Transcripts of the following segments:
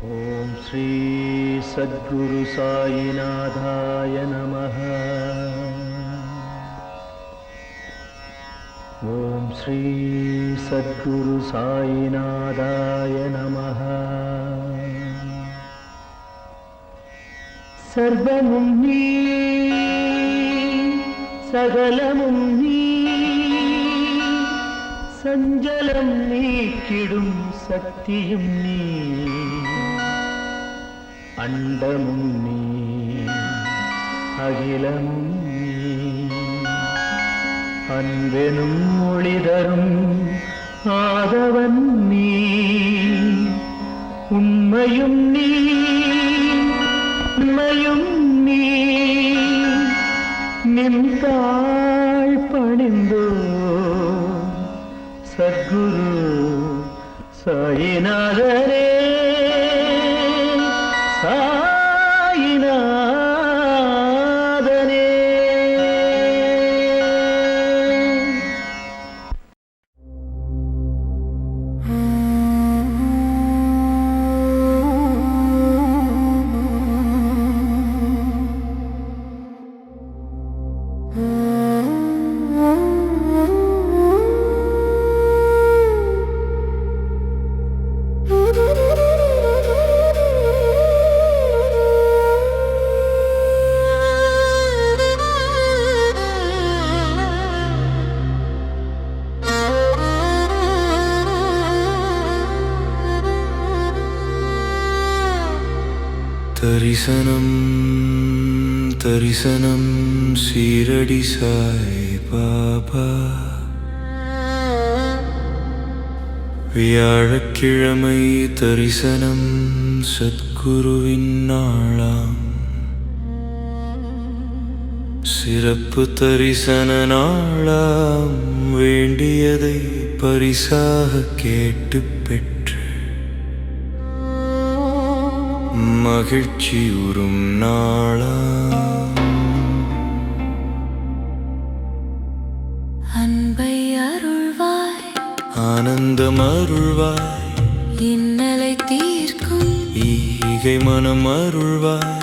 ஓம் ஸ்ரீ சத்குரு சாயிநாதாய நமः. ஓம் ஸ்ரீ சத்குரு சாயிநாதாய நமः. சர்வமும் நீ, சகலமும் நீ, சஞ்சலம் நீக்கிடும் சக்தியும் நீ, அண்டமும் நீ, அகிலமும் நீ, அன்பெனும் ஒளிதரும் ஆதவன் நீ, உண்மையும் நீ, உண்மையும் நீ, நின்றாள் பணிந்தோ சத்குரு சாயிநாதரே. தரிசனம் தரிசனம் சீரடி சாய் பாபா. வியாழக்கிழமை தரிசனம் சத்குருவின் நாளாம். சிறப்பு தரிசன நாளாம். வேண்டியதை பரிசாக கேட்டு பெற்று மகிழ்ச்சி உறும் நாளாம். அன்பை அருள்வாய், ஆனந்தம் அருள்வாய், இன்னலை தீர்க்கும் ஈகை மனம் அருள்வாய்,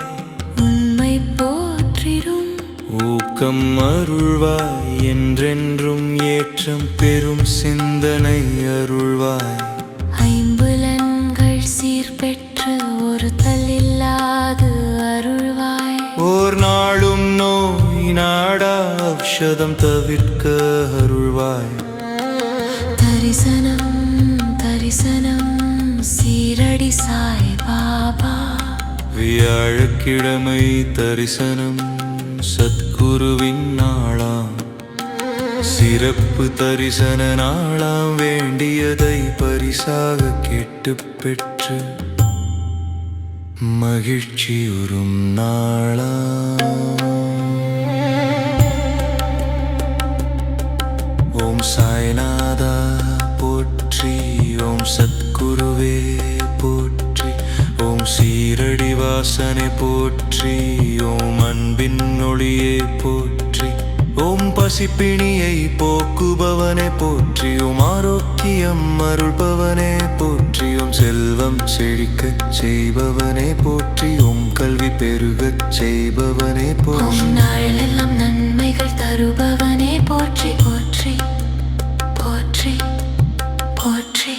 உண்மை போற்றிடும் ஊக்கம் அருள்வாய், என்றென்றும் ஏற்றம் பெறும் சிந்தனை அருள்வாய். ஐம்புலன்கள் சீர்பெற்று ஒரு தள்ளில்லாது அருள்வாய். ஓர் நாளும் நோய் நாடா ஔஷதம் தவிர்க்க அருள்வாய். தரிசனம் தரிசனம் சீரடி சாய் பாபா. வியாழக்கிழமை தரிசனம் சத்குருவின் நாளாம். சிறப்பு தரிசன நாளாம். வேண்டியதை பரிசாக கேட்டு பெற்று மகிழ்ச்சி உறும் நாளாம். ஓம் சாய்நாதா போற்றி, ஓம் சத்குருவே போற்றி, ஓம் சீரடி வாசனை போற்றி, ஓம் அன்பின் ஒளியே போற்றி, ஓம் பசிப்பிணியை போக்குபவனே போற்றி, ஓம் ஆரோக்கியம் அருள்பவனே போற்றி, ஓம் செல்வம் செழிக்கச் செய்பவனே போற்றி, ஓம் கல்வி பெருகச் செய்பவனே போற்றி, நாளெல்லாம் நன்மைகள் தருபவனே போற்றி போற்றி போற்றி போற்றி.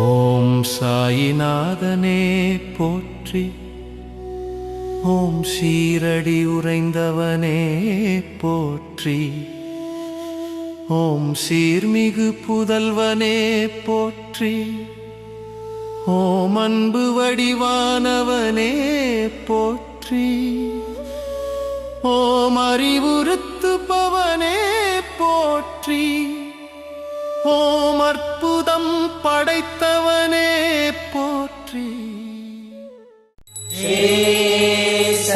ஓம் சாயிநாதனே போற்றி, ஓம் சீரடி உறைந்தவனே போற்றி, ஓம் சீர்மிகு புதல்வனே போற்றி, ஓம் அன்பு வடிவானவனே போற்றி, ஓம் அறிவுறுத்துபவனே போற்றி, ஓம் அற்புதம் படைத்தவனே போற்றி.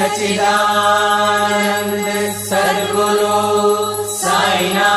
सच्चिदानंद सद्गुरु साईनाथ